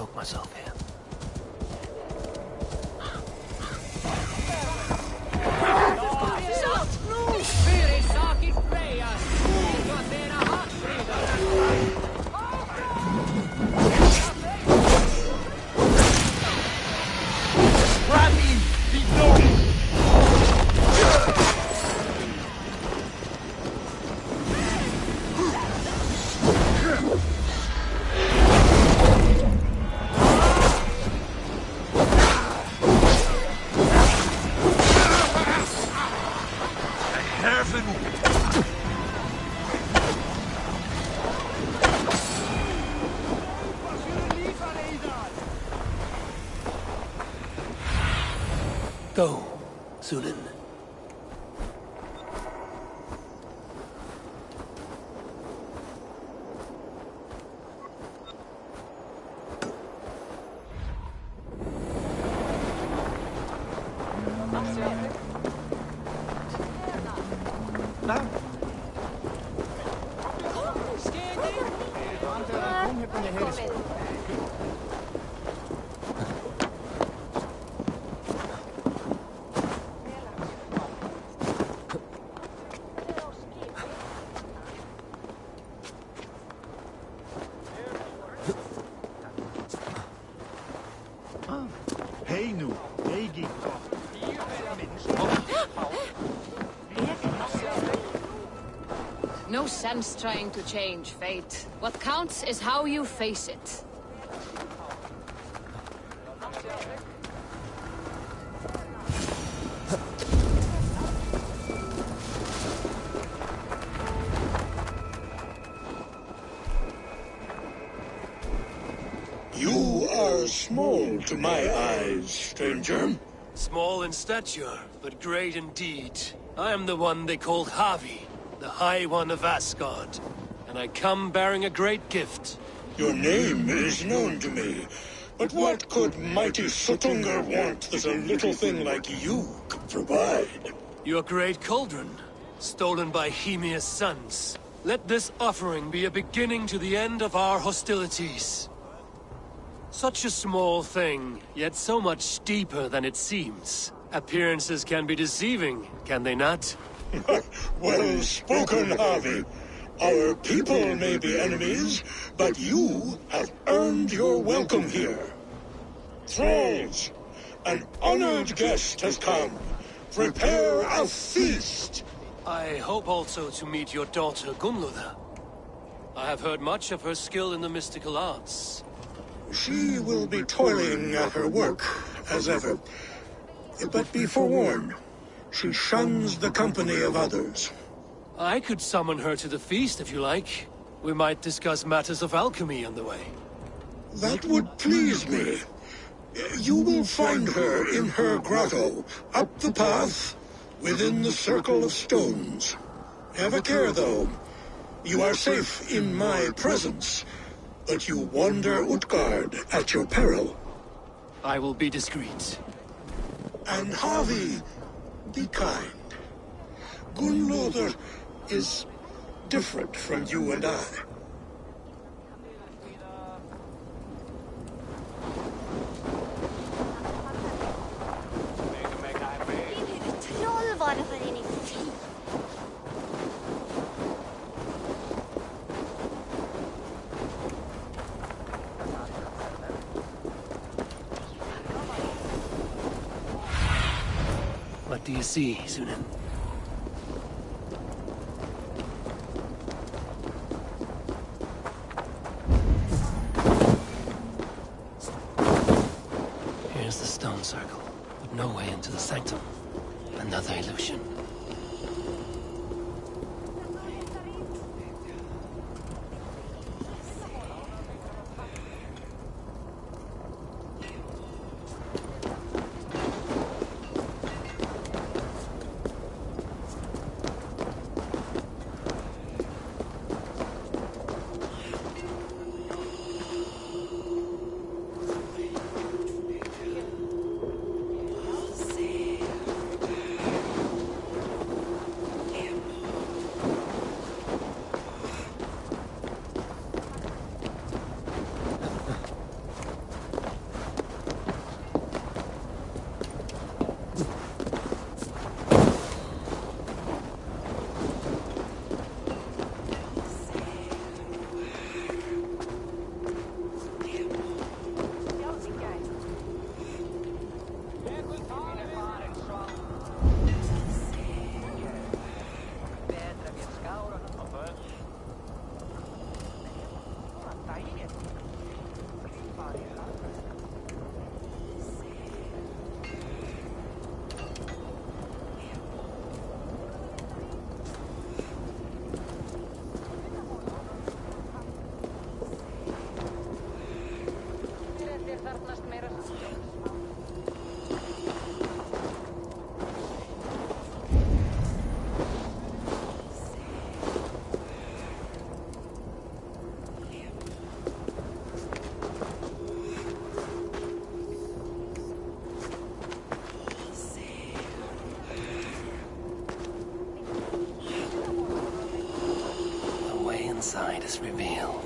cloak myself here. Go, Sunan. No sense trying to change fate. What counts is how you face it. You are small to my eyes, stranger. Small in stature, but great in deed. I am the one they call Havi, the High One of Asgard, and I come bearing a great gift. Your name is known to me, but what could mighty Suttungr want that a little thing like you could provide? Your great cauldron, stolen by Hymir's sons. Let this offering be a beginning to the end of our hostilities. Such a small thing, yet so much deeper than it seems. Appearances can be deceiving, can they not? Well spoken, Harvey. Our people may be enemies, but you have earned your welcome here. Thralls, an honored guest has come. Prepare a feast. I hope also to meet your daughter Gunnlöda. I have heard much of her skill in the mystical arts. She will be toiling at her work, as ever. But be forewarned, she shuns the company of others. I could summon her to the feast if you like. We might discuss matters of alchemy on the way. That would please me. You will find her in her grotto, up the path, within the circle of stones. Have a care, though. You are safe in my presence, but you wander Utgard at your peril. I will be discreet. And Havi, be kind. Gunnlöda is different from you and I. What do you see, Sunan? Here's the stone circle, but no way into the sanctum. Another illusion. is revealed.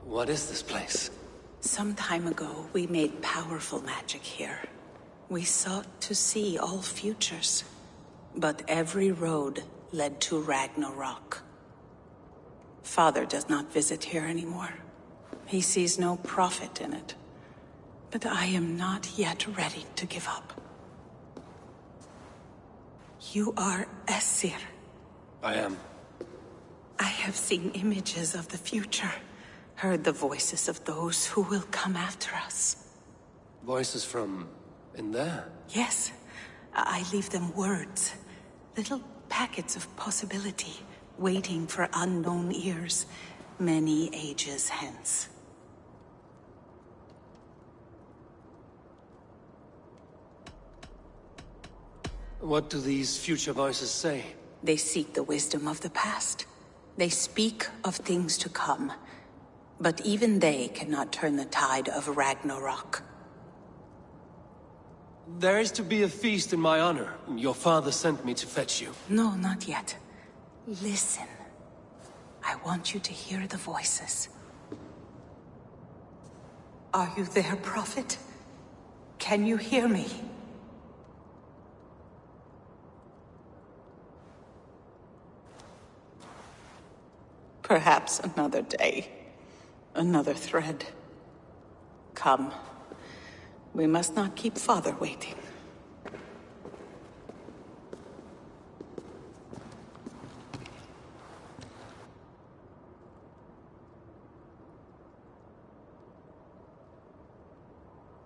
What is this place? Some time ago, we made powerful magic here. We sought to see all futures. But every road led to Ragnarok. Father does not visit here anymore. He sees no profit in it. But I am not yet ready to give up. You are Esir. I am. I have seen images of the future. Heard the voices of those who will come after us. Voices from in there? Yes. I leave them words. Little packets of possibility, waiting for unknown ears, many ages hence. What do these future voices say? They seek the wisdom of the past. They speak of things to come. But even they cannot turn the tide of Ragnarok. There is to be a feast in my honor. Your father sent me to fetch you. No, not yet. Listen. I want you to hear the voices. Are you there, Prophet? Can you hear me? Perhaps another day. Another thread. Come. We must not keep Father waiting.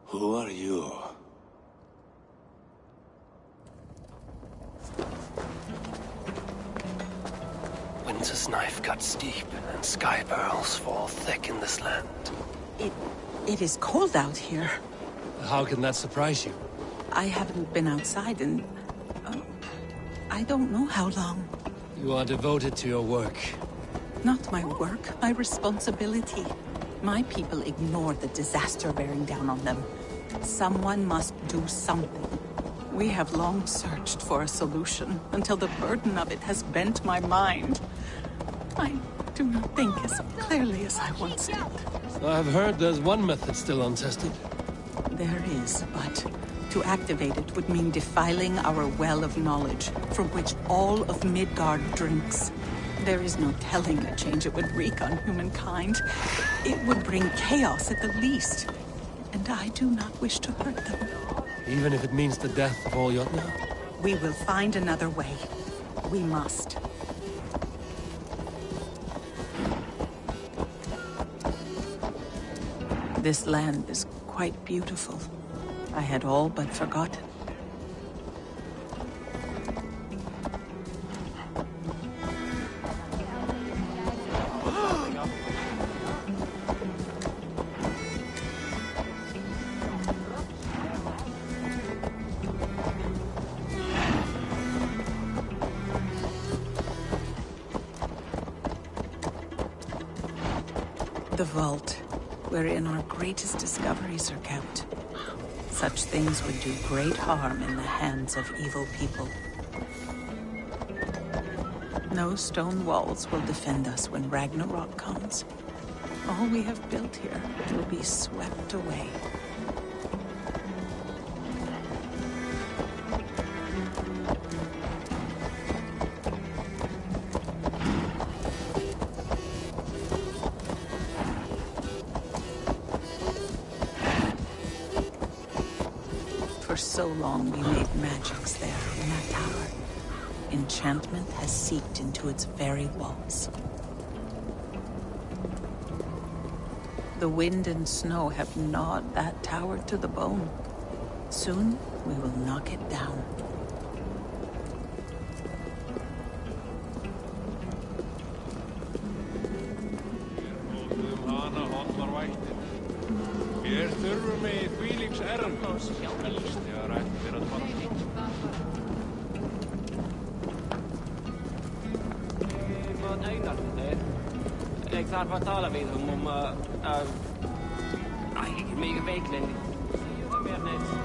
Who are you? Winter's knife cuts deep, and sky pearls fall thick in this land. It is cold out here. How can that surprise you? I haven't been outside in... I don't know how long. You are devoted to your work. Not my work, my responsibility. My people ignore the disaster bearing down on them. Someone must do something. We have long searched for a solution, until the burden of it has bent my mind. I do not think as clearly as I once did. I've heard there's one method still untested. There is, but to activate it would mean defiling our well of knowledge, from which all of Midgard drinks. There is no telling the change it would wreak on humankind. It would bring chaos at the least, and I do not wish to hurt them. Even if it means the death of all Jotnar? We will find another way. We must. This land is quite beautiful. I had all but forgotten. The vault, wherein our greatest discoveries are kept. Such things would do great harm in the hands of evil people. No stone walls will defend us when Ragnarok comes. All we have built here will be swept away. For so long we made magics there in that tower. Enchantment has seeped into its very walls. The wind and snow have gnawed that tower to the bone. Soon, We will knock it down. Hér þurfum við þvílíks erfnars helst þegar ætti að falla. Wat eindacht het? Ik zat wat talen met hem om ik mega weken. Ik ben net zo.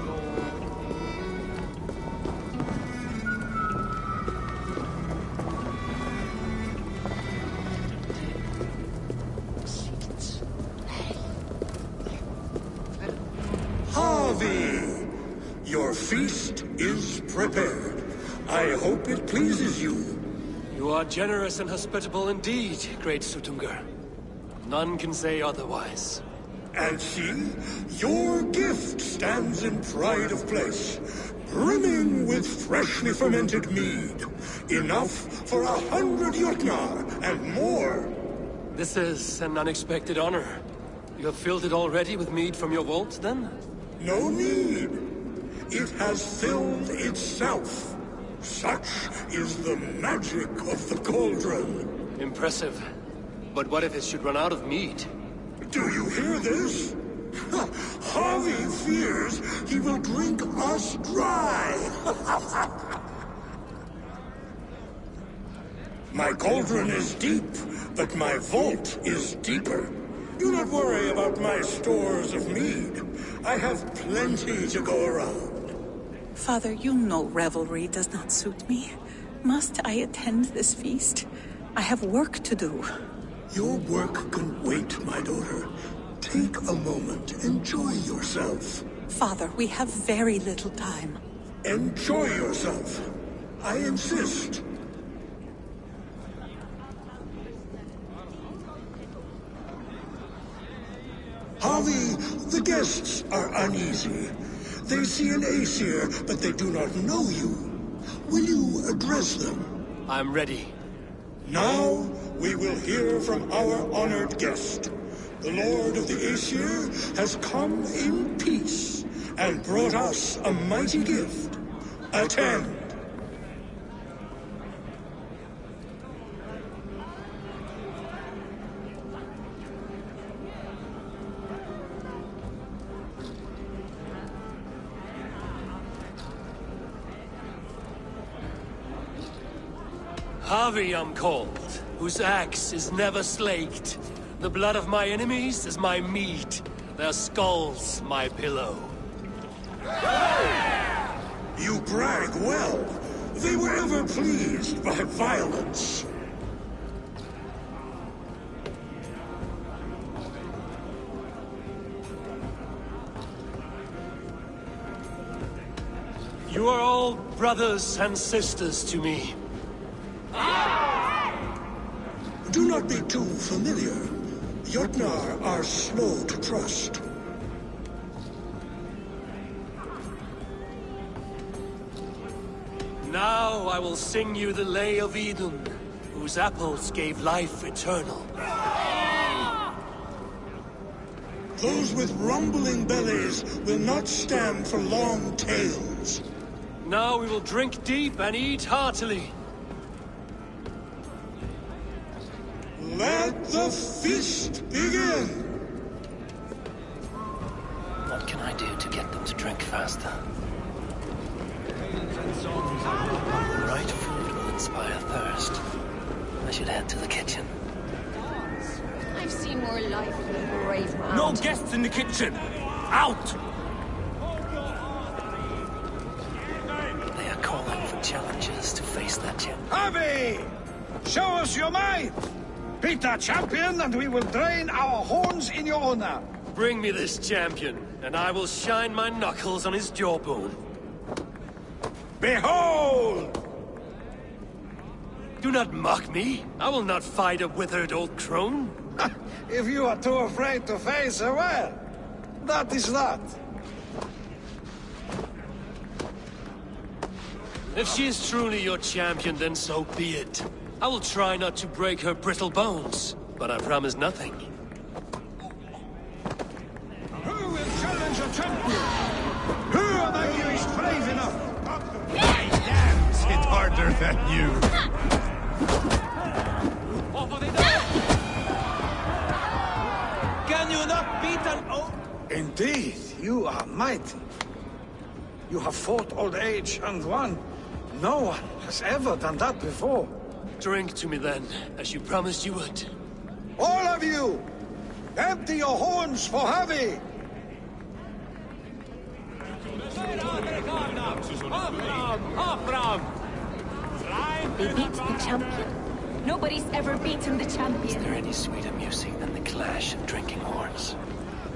Your feast is prepared. I hope it pleases you. You are generous and hospitable indeed, great Suttungr. None can say otherwise. And see, your gift stands in pride of place, brimming with freshly fermented mead. Enough for 100 Jotnar and more. This is an unexpected honor. You have filled it already with mead from your vault, then? No need. It has filled itself. Such is the magic of the cauldron. Impressive. But what if it should run out of mead? Do you hear this? Harvey fears he will drink us dry. My cauldron is deep, but my vault is deeper. Do not worry about my stores of mead. I have plenty to go around. Father, you know revelry does not suit me. Must I attend this feast? I have work to do. Your work can wait, my daughter. Take a moment. Enjoy yourself. Father, we have very little time. Enjoy yourself. I insist. Harvey, the guests are uneasy. They see an Aesir, but they do not know you. Will you address them? I'm ready. Now, we will hear from our honored guest. The Lord of the Aesir has come in peace and brought us a mighty gift. Attend. Harvey I'm called, whose axe is never slaked. The blood of my enemies is my meat, their skulls my pillow. You brag well. They were ever pleased by violence. You are all brothers and sisters to me. Do not be too familiar. Jotnar are slow to trust. Now I will sing you the lay of Eden, whose apples gave life eternal. Those with rumbling bellies will not stand for long tales. Now we will drink deep and eat heartily. Let the feast begin! What can I do to get them to drink faster? The right food will inspire thirst. I should head to the kitchen. I've seen more life than a brave man. No guests in the kitchen! Out! They are calling for challengers to face that champ. Harvey! Show us your might! Beat our champion, and we will drain our horns in your honor. Bring me this champion, and I will shine my knuckles on his jawbone. Behold! Do not mock me. I will not fight a withered old crone. If you are too afraid to face her, well, that is that. If she is truly your champion, then so be it. I will try not to break her brittle bones, but I promise nothing. Who will challenge a champion? Who one of you is brave enough. I damn hit harder than you. Can you not beat an old... Indeed, you are mighty. You have fought old age and won. No one has ever done that before. Drink to me then, as you promised you would. All of you! Empty your horns for Javi! They beat the champion. Nobody's ever beaten the champion. Is there any sweeter music than the clash of drinking horns?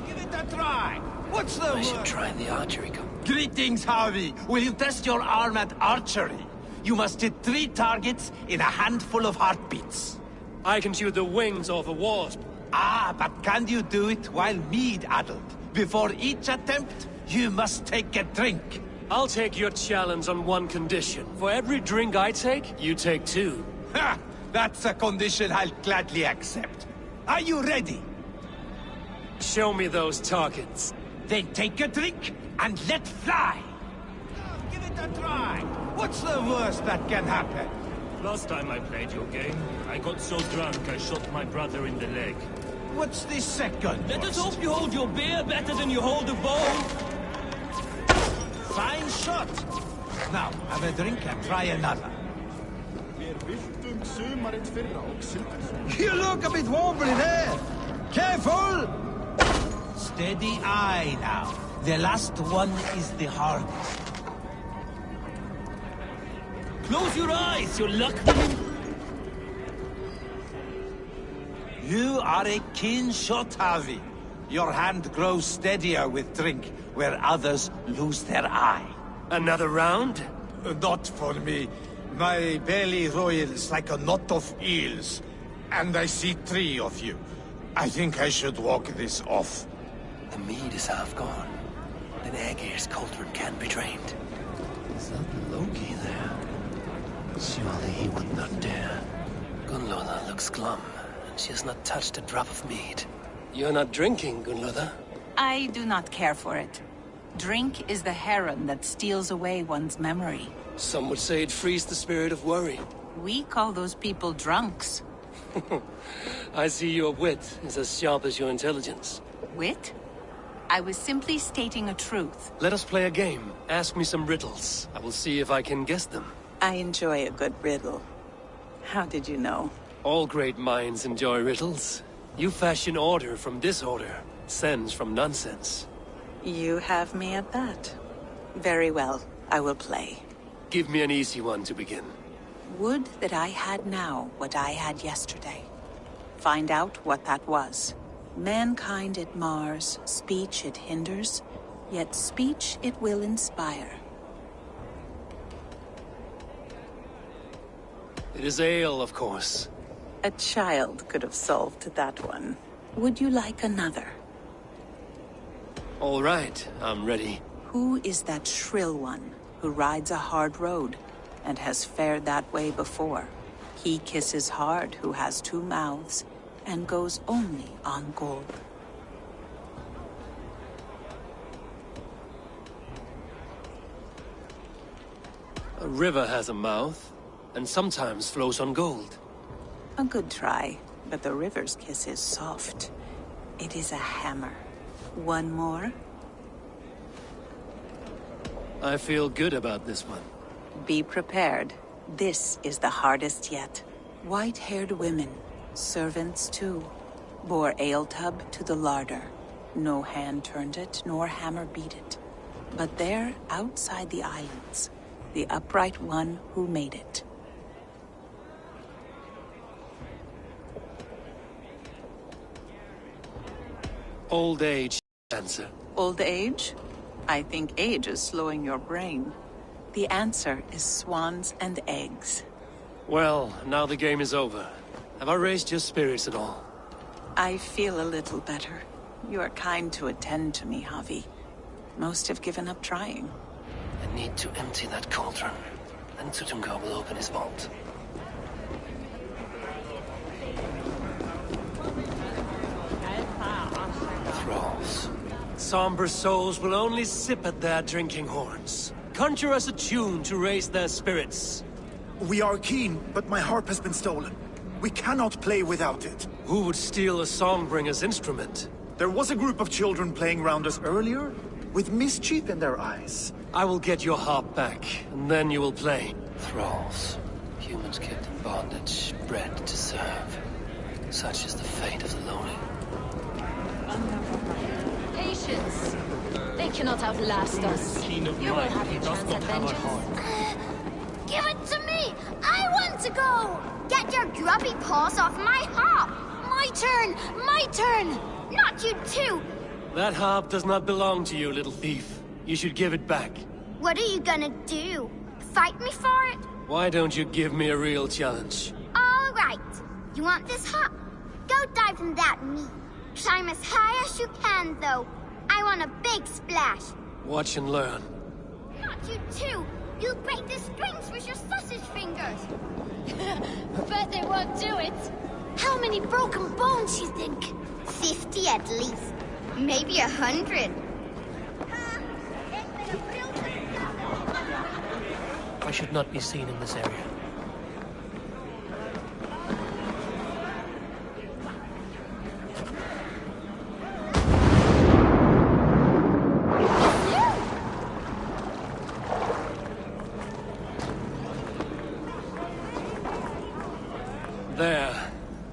Give it a try. What's the I should word? try the archery go. Greetings, Harvey. Will you test your arm at archery? You must hit 3 targets in a handful of heartbeats. I can shoot the wings off a wasp. Ah, but can you do it while mead-addled? Before each attempt, you must take a drink. I'll take your challenge on one condition. For every drink I take, you take 2. Ha! That's a condition I'll gladly accept. Are you ready? Show me those targets. Then take a drink and let fly. Give it a try. What's the worst that can happen? Last time I played your game, I got so drunk I shot my brother in the leg. What's the second Let us worst? hope you hold your beer better than you hold a bow. Fine shot. Now, have a drink and try another. You look a bit wobbly there! Careful! Steady eye now. The last one is the hardest. Close your eyes, you luck. You are a keen shot, Harvey. Your hand grows steadier with drink, where others lose their eye. Another round? Not for me. My belly roils like a knot of eels. And I see 3 of you. I think I should walk this off. The mead is half gone. Then Aegir's cauldron can be drained. Is that Loki there? Surely he would not dare. Gunnlother looks glum, and she has not touched a drop of mead. You're not drinking, Gunnlother? I do not care for it. Drink is the heron that steals away one's memory. Some would say it frees the spirit of worry. We call those people drunks. I see your wit is as sharp as your intelligence. Wit? I was simply stating a truth. Let us play a game. Ask me some riddles. I will see if I can guess them. I enjoy a good riddle. How did you know? All great minds enjoy riddles. You fashion order from disorder, sense from nonsense. You have me at that. Very well, I will play. Give me an easy one to begin. Would that I had now what I had yesterday. Find out what that was. Mankind it mars, speech it hinders, yet speech it will inspire. It is ale, of course. A child could have solved that one. Would you like another? All right, I'm ready. Who is that shrill one who rides a hard road and has fared that way before? He kisses hard who has 2 mouths and goes only on gold. A river has a mouth, and sometimes flows on gold. A good try, but the river's kiss is soft. It is a hammer. One more? I feel good about this one. Be prepared. This is the hardest yet. White-haired women, servants too, bore ale tub to the larder. No hand turned it, nor hammer beat it. But there, outside the islands, the upright one who made it. Old age, answer. Old age? I think age is slowing your brain. The answer is swans and eggs. Well, now the game is over. Have I raised your spirits at all? I feel a little better. You are kind to attend to me, Javi. Most have given up trying. I need to empty that cauldron. Then Suttungr will open his vault. Thralls. somber souls will only sip at their drinking horns. Conjure us a tune to raise their spirits. We are keen, but my harp has been stolen. We cannot play without it. Who would steal a songbringer's instrument? There was a group of children playing round us earlier, with mischief in their eyes. I will get your harp back, and then you will play. Thralls. Humans kept in bondage, bred to serve. Such is the fate of the lowly. Patience. They cannot outlast us. You will have your chance at vengeance. Give it to me! I want to go! Get your grubby paws off my harp! My turn! My turn! Not you too! That harp does not belong to you, little thief. You should give it back. What are you gonna do? Fight me for it? Why don't you give me a real challenge? All right. You want this harp? Go dive in that meat. Climb as high as you can, though. I want a big splash. Watch and learn. Not you too! You'll break the strings with your sausage fingers! Bet they won't do it! How many broken bones, you think? 50 at least. Maybe 100. I should not be seen in this area. There.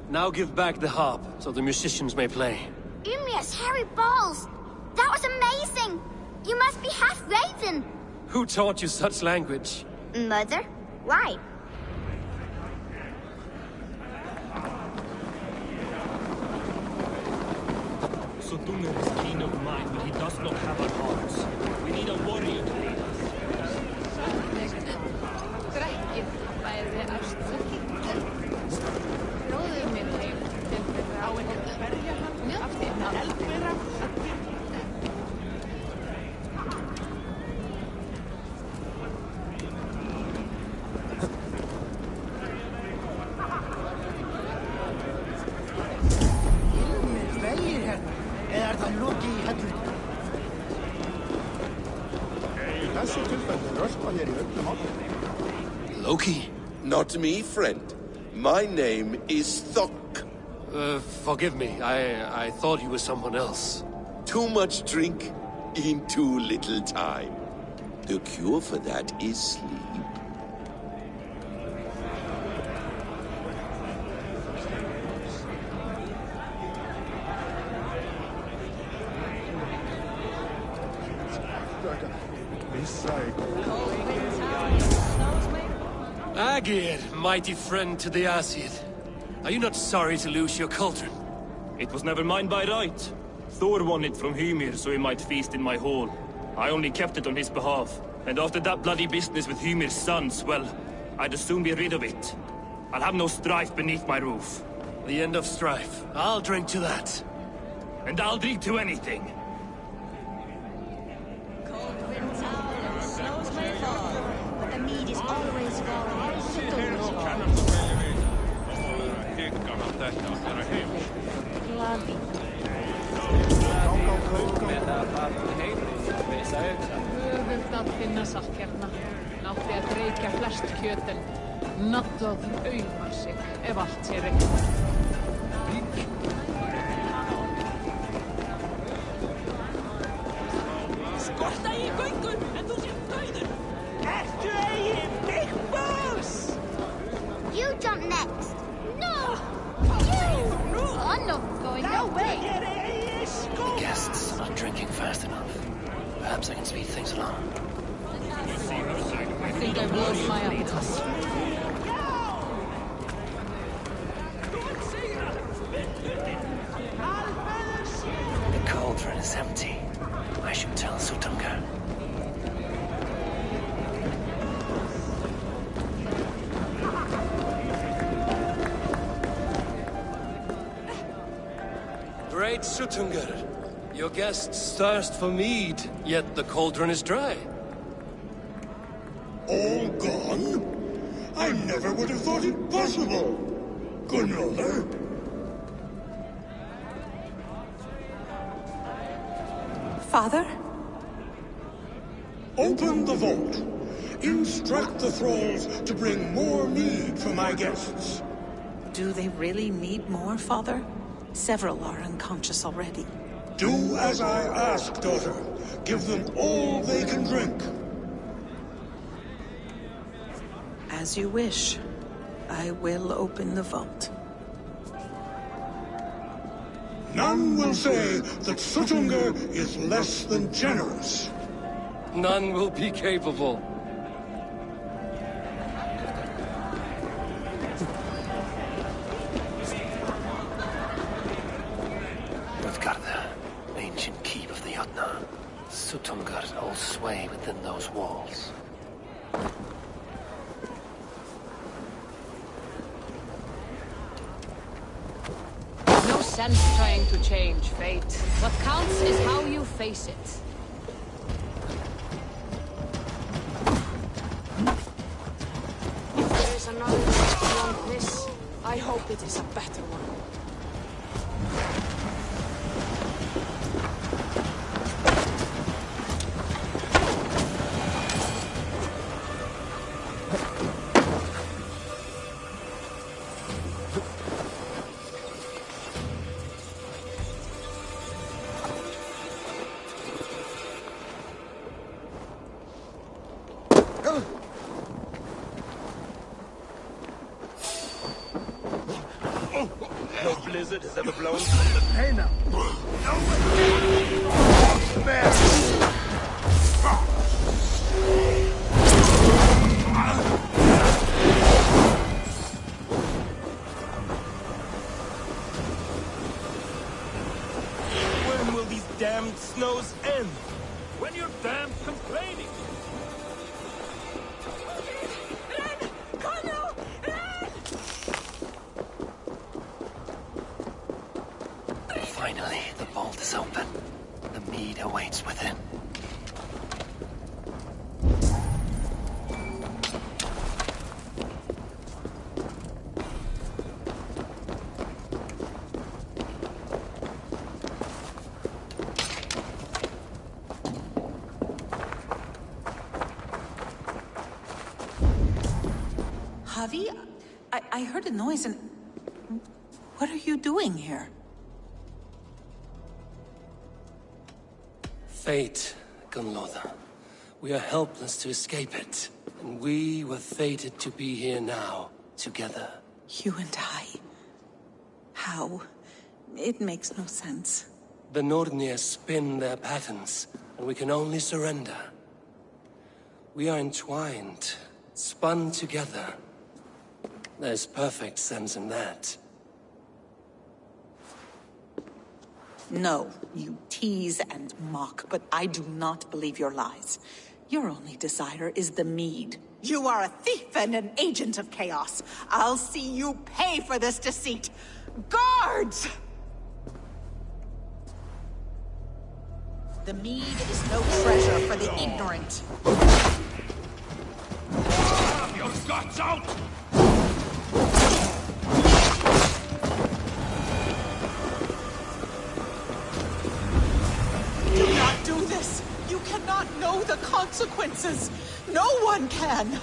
Now give back the harp, so the musicians may play. Ymir's hairy balls! That was amazing! You must be half raven! Who taught you such language? Mother? Why? Suttungr is keen of mind, but he does not have our hearts. We need a warrior to lead us. Loki? Not me, friend. My name is Thok. Forgive me. I thought you were someone else. Too much drink in too little time. The cure for that is sleep. Agir, mighty friend to the Aesir. Are you not sorry to lose your cauldron? It was never mine by right. Thor won it from Ymir so he might feast in my hall. I only kept it on his behalf. And after that bloody business with Ymir's sons, well, I'd as soon be rid of it. I'll have no strife beneath my roof. The end of strife. I'll drink to that. And I'll drink to anything. But the mead is always gone. Höfugt að finna saltkjarna. Nátti að reykja flest kjötin. Naddóð aumar sig, ef allt sé reynt. Skorta í göngu, en þú sér dauður! Ertu eigin Big Boss? You jump next. No! You! I'm not going, no way! The guests are not drinking fast enough. Perhaps I can speed things along. I think I've lost my appetite. The cauldron is empty. I should tell Suttungr. Great Suttungr. Your guests thirst for mead, yet the cauldron is dry. All gone? I never would have thought it possible. Gunnar? Father? Open the vault. Instruct the thralls to bring more mead for my guests. Do they really need more, Father? Several are unconscious already. Do as I ask, daughter. Give them all they can drink. As you wish. I will open the vault. None will say that Suttungr is less than generous. None will be capable. Ancient keep of the Jotnar. Suttungr holds sway within those walls. No sense trying to change fate. What counts is how you face it. If there is another way beyond this, I hope it is a better one. No blizzard has ever blown through the Hey now. When will these damned snows end? When you're damned complaining. Finally, the vault is open. The mead awaits within. Javi? I heard a noise and... What are you doing here? Fate, Gunlotha. We are helpless to escape it. And we were fated to be here now, together. You and I? How? It makes no sense. The Nordnir spin their patterns, and we can only surrender. We are entwined, spun together. There's perfect sense in that. No, you tease and mock, but I do not believe your lies. Your only desire is the mead. You are a thief and an agent of chaos. I'll see you pay for this deceit. Guards! The mead is no treasure for the ignorant. Have your guts out! Do not do this! You cannot know the consequences! No one can!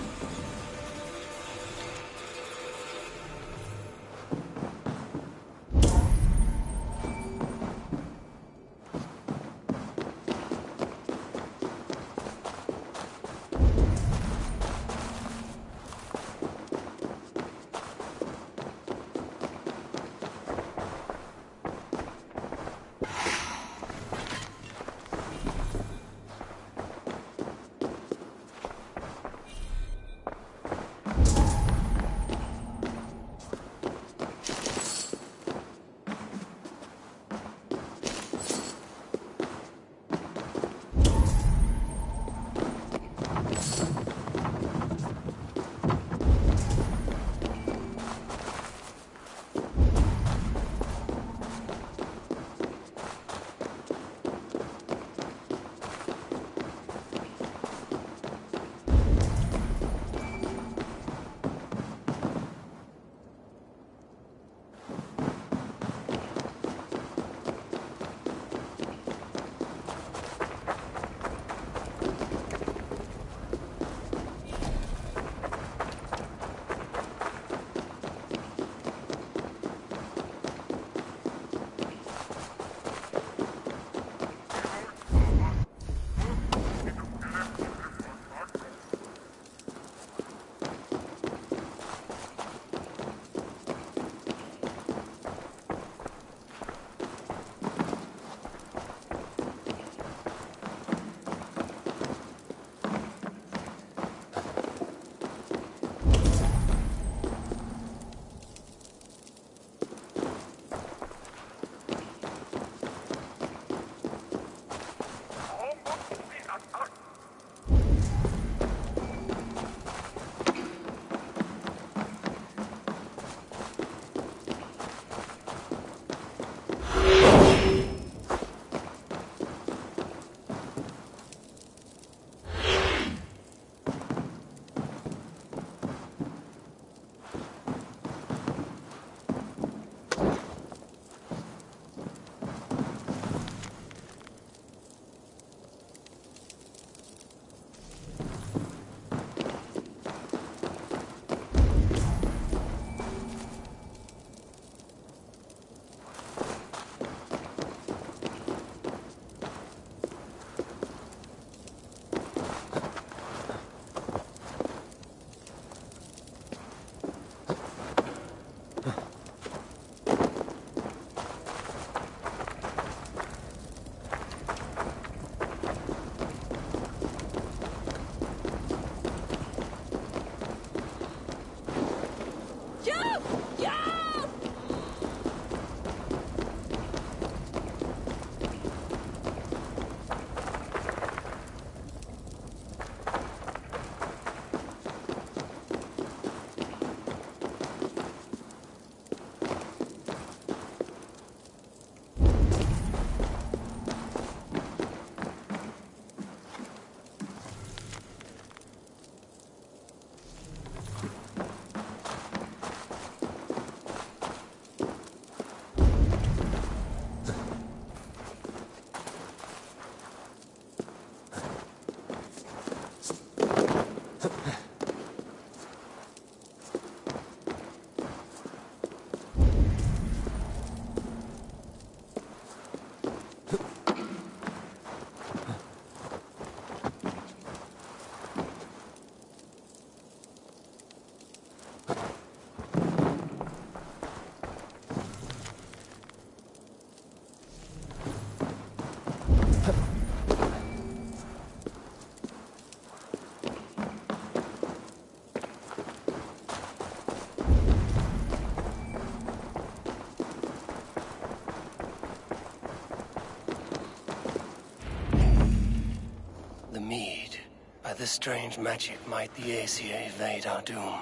By this strange magic might the Aesir evade our doom.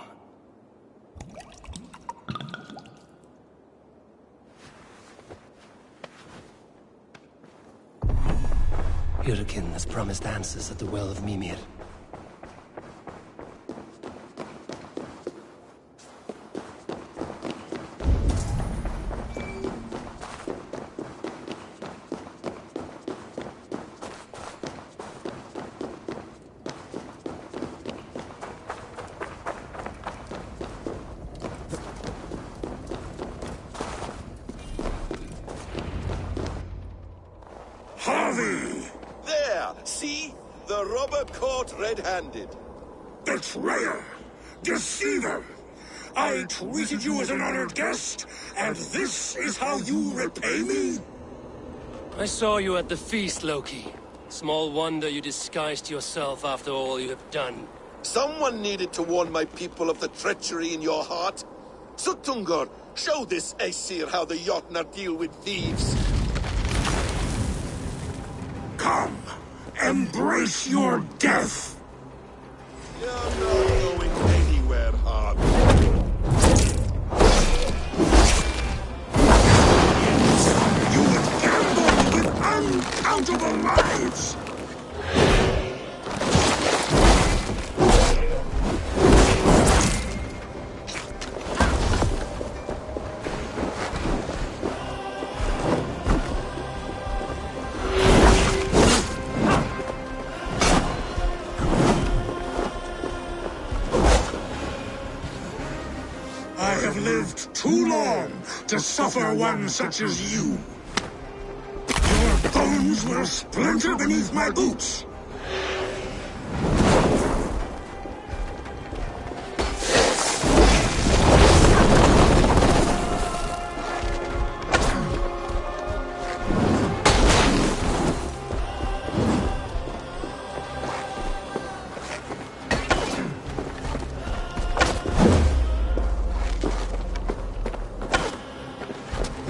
Hyrkin has promised answers at the Well of Mimir. Harvey! There! See? The robber caught red-handed. Betrayer! Deceiver! I treated you as an honored guest, and this is how you repay me? I saw you at the feast, Loki. Small wonder you disguised yourself after all you have done. Someone needed to warn my people of the treachery in your heart. Suttungr, show this Aesir how the Jotnar deal with thieves. Come, embrace your death! You're not going anywhere, Harvey. You would gamble with uncountable lives! I have lived too long to suffer one such as you. Your bones will splinter beneath my boots.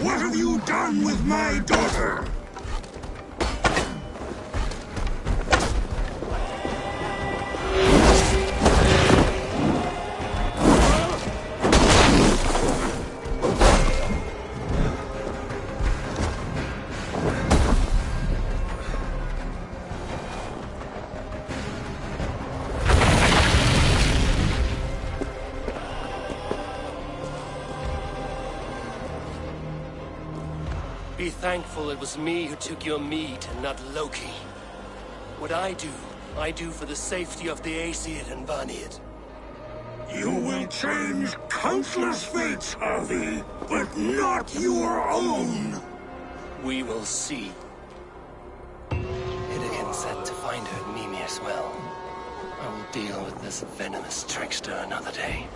What have you done with my daughter? Be thankful it was me who took your meat and not Loki. What I do for the safety of the Aesir and Vanir. You will change countless fates, Harvey, but not your own. We will see. Hyrkin said to find her at Mimir's well. I will deal with this venomous trickster another day.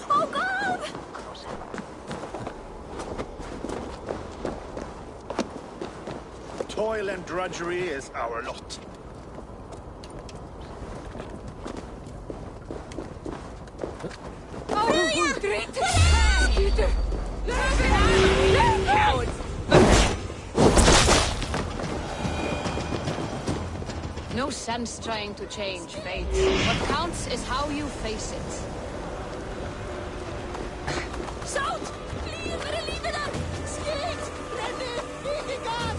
Oh God! toil and drudgery is our lot. No sense trying to change fate. What counts is how you face it. Shout! Leave it up! Skit! Redde! Vikingar!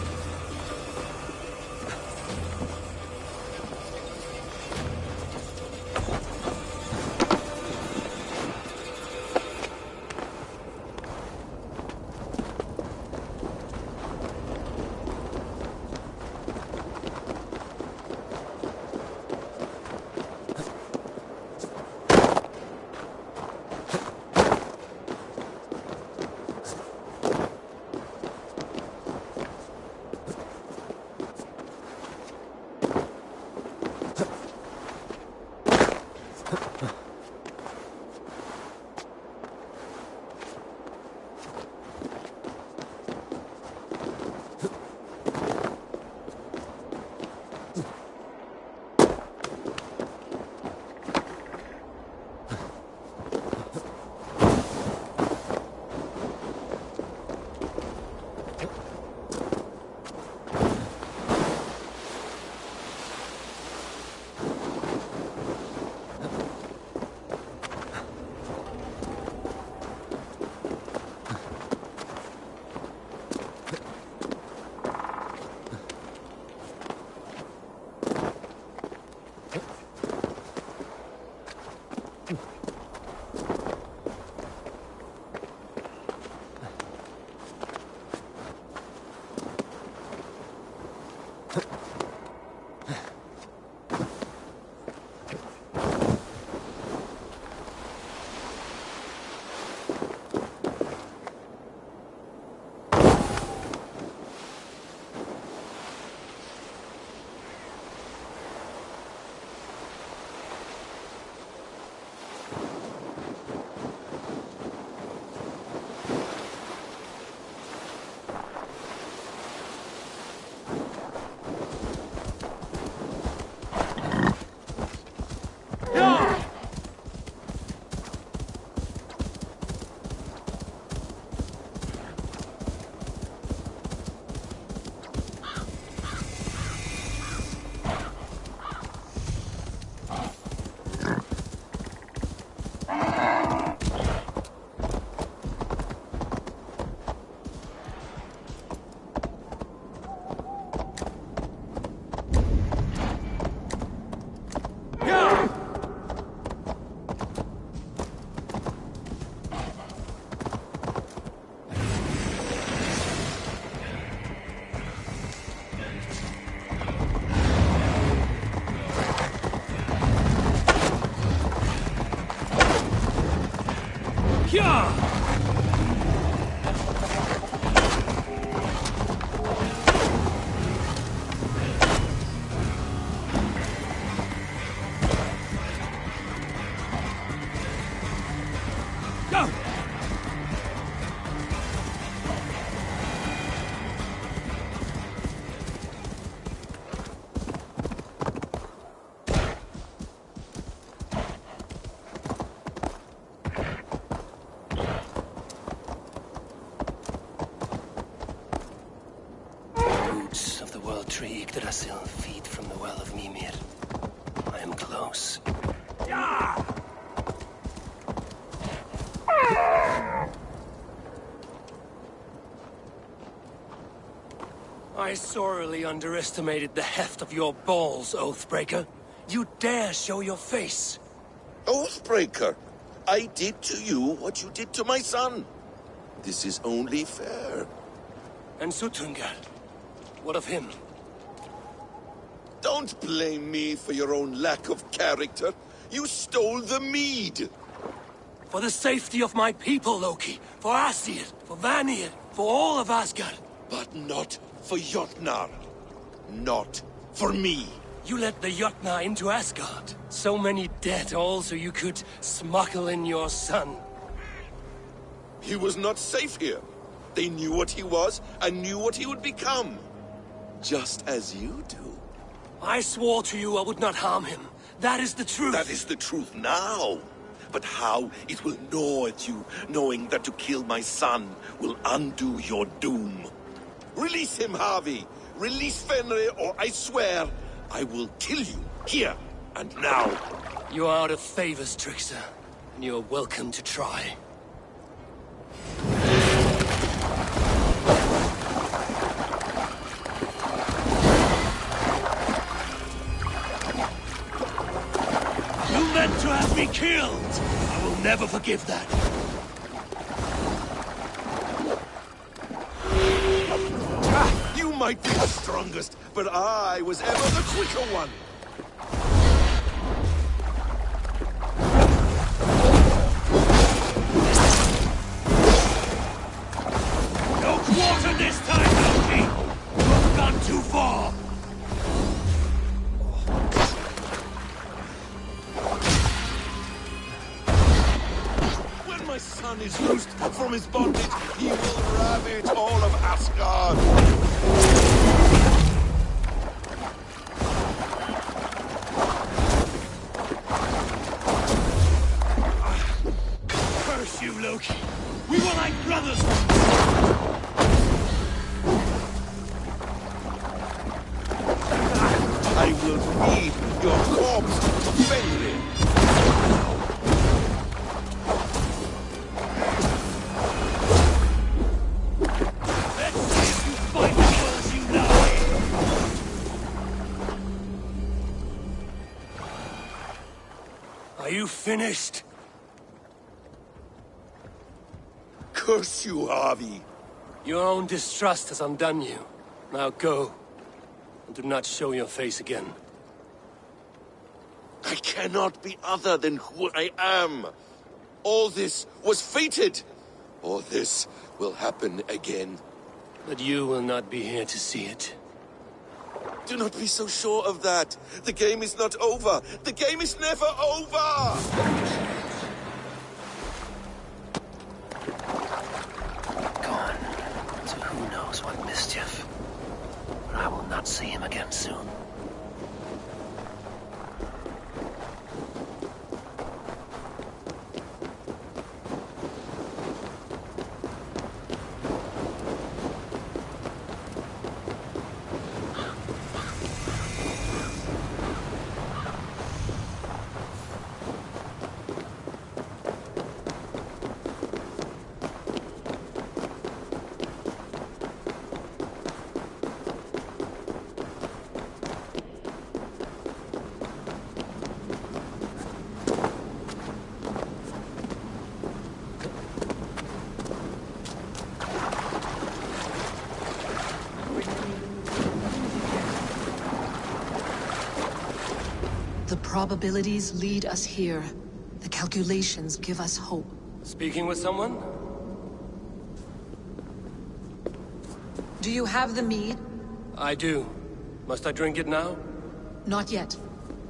Tree Yggdrasil feed from the well of Mimir. I am close. I sorely underestimated the heft of your balls, Oathbreaker. You dare show your face? Oathbreaker, I did to you what you did to my son. This is only fair. And Suttungr, what of him? Don't blame me for your own lack of character. You stole the mead. For the safety of my people, Loki. For Aesir, for Vanir, for all of Asgard. But not for Jotnar. Not for me. You let the Jotnar into Asgard. So many dead, all so you could smuggle in your son. He was not safe here. They knew what he was, and knew what he would become. just as you do. I swore to you I would not harm him. That is the truth. That is the truth now. But how it will gnaw at you, knowing that to kill my son will undo your doom. Release him, Harvey! Release Fenrir, or I swear I will kill you, here and now. You are out of favors, Trickster, and you are welcome to try. You meant to have me killed! I will never forgive that. You might be the strongest, but I was ever the quicker one. No quarter this time, Loki! You have gone too far! When my son is loosed from his bondage, he will ravage all of Asgard. Curse you, Loki! We were like brothers! I will feed your corpse to Fenrir. Let's see if you fight the world you love! Are you finished? Curse you, Harvey. Your own distrust has undone you. Now go. And do not show your face again. I cannot be other than who I am. All this was fated. All this will happen again. But you will not be here to see it. Do not be so sure of that. The game is not over. The game is never over! Gone to who knows what mischief. But I will not see him again soon. The probabilities lead us here. The calculations give us hope. Speaking with someone? Do you have the mead? I do. Must I drink it now? Not yet.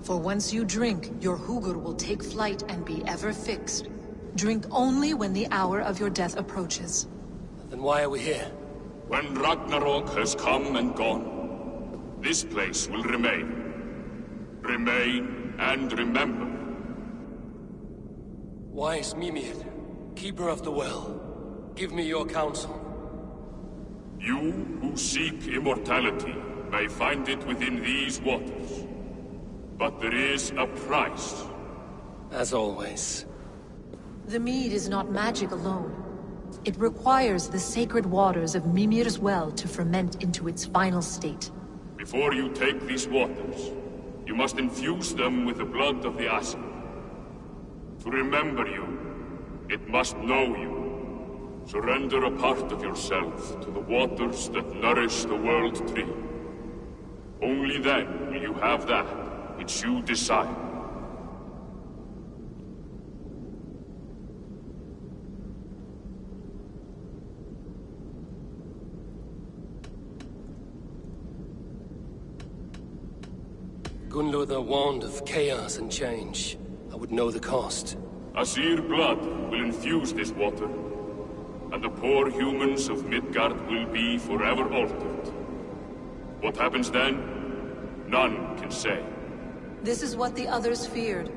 For once you drink, your Hugur will take flight and be ever fixed. Drink only when the hour of your death approaches. Then why are we here? When Ragnarok has come and gone, this place will remain. Remain and remember. Wise Mimir, keeper of the well, give me your counsel. You who seek immortality may find it within these waters. But there is a price. As always. The mead is not magic alone. It requires the sacred waters of Mimir's well to ferment into its final state. Before you take these waters, you must infuse them with the blood of the Asgard. To remember you, it must know you. Surrender a part of yourself to the waters that nourish the world tree. Only then will you have that which you desire. Gunlother warned of chaos and change. I would know the cost. Aesir blood will infuse this water, and the poor humans of Midgard will be forever altered. What happens then? None can say. This is what the others feared.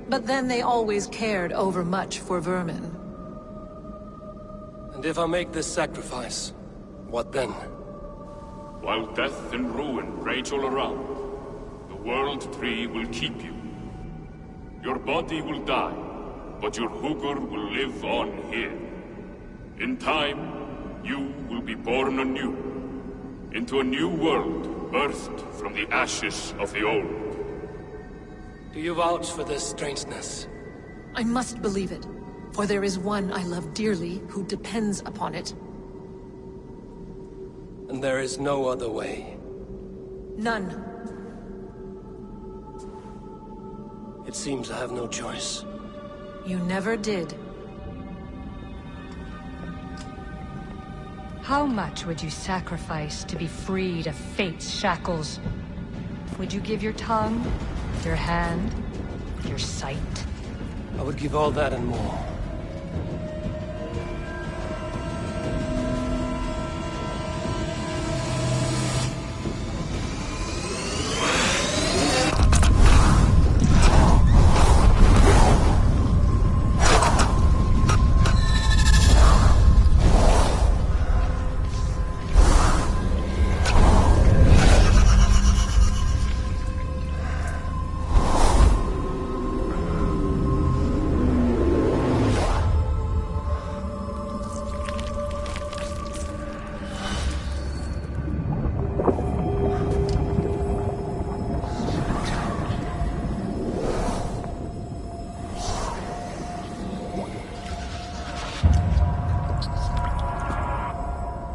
But then they always cared overmuch for vermin. And if I make this sacrifice, what then? While death and ruin rage all around, the World Tree will keep you. Your body will die, but your Hugur will live on here. In time, you will be born anew, into a new world birthed from the ashes of the old. Do you vouch for this strangeness? I must believe it, for there is one I love dearly who depends upon it. And there is no other way. None. It seems I have no choice. You never did. How much would you sacrifice to be freed of fate's shackles? Would you give your tongue, your hand, your sight? I would give all that and more.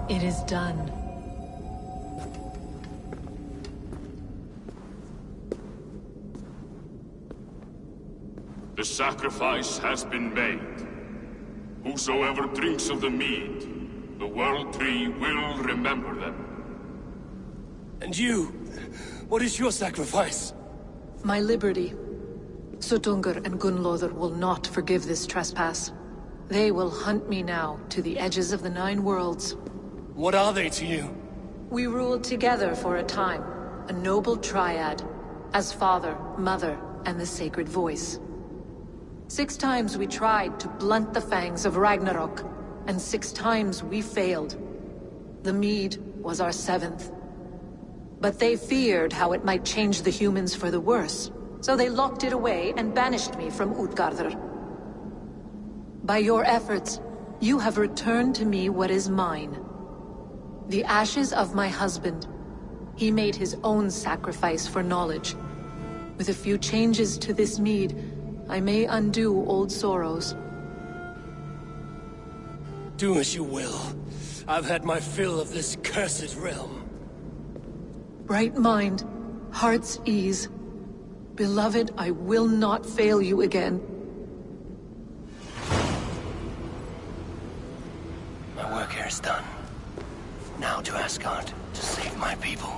It is done. The sacrifice has been made. Whosoever drinks of the mead, the World Tree will remember them. And you? What is your sacrifice? My liberty. Suttungr and Gunnlóðr will not forgive this trespass. They will hunt me now to the edges of the 9 worlds. What are they to you? We ruled together for a time, a noble triad, as father, mother, and the sacred voice. 6 times we tried to blunt the fangs of Ragnarok, and 6 times we failed. The mead was our 7th. But they feared how it might change the humans for the worse, so they locked it away and banished me from Utgardr. By your efforts, you have returned to me what is mine. The ashes of my husband. He made his own sacrifice for knowledge. With a few changes to this mead, I may undo old sorrows. Do as you will. I've had my fill of this cursed realm. Bright mind, heart's ease. Beloved, I will not fail you again. My work here is done. Now to Asgard, to save my people.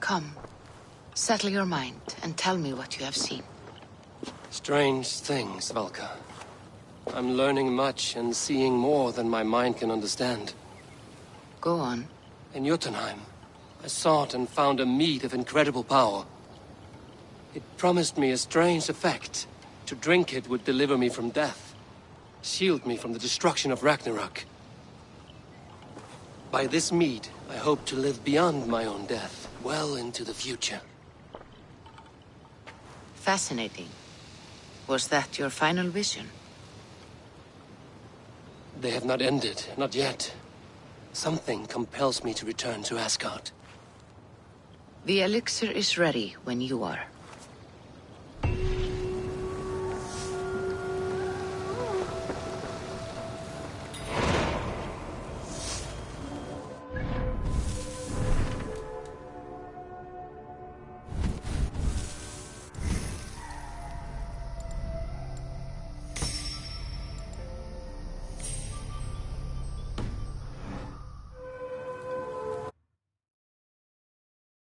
Come. Settle your mind and tell me what you have seen. Strange things, Valka. I'm learning much and seeing more than my mind can understand. Go on. In Jotunheim, I sought and found a mead of incredible power. It promised me a strange effect. To drink it would deliver me from death, shield me from the destruction of Ragnarok. By this mead, I hope to live beyond my own death, well into the future. Fascinating. Was that your final vision? They have not ended, not yet. Something compels me to return to Asgard. The elixir is ready when you are.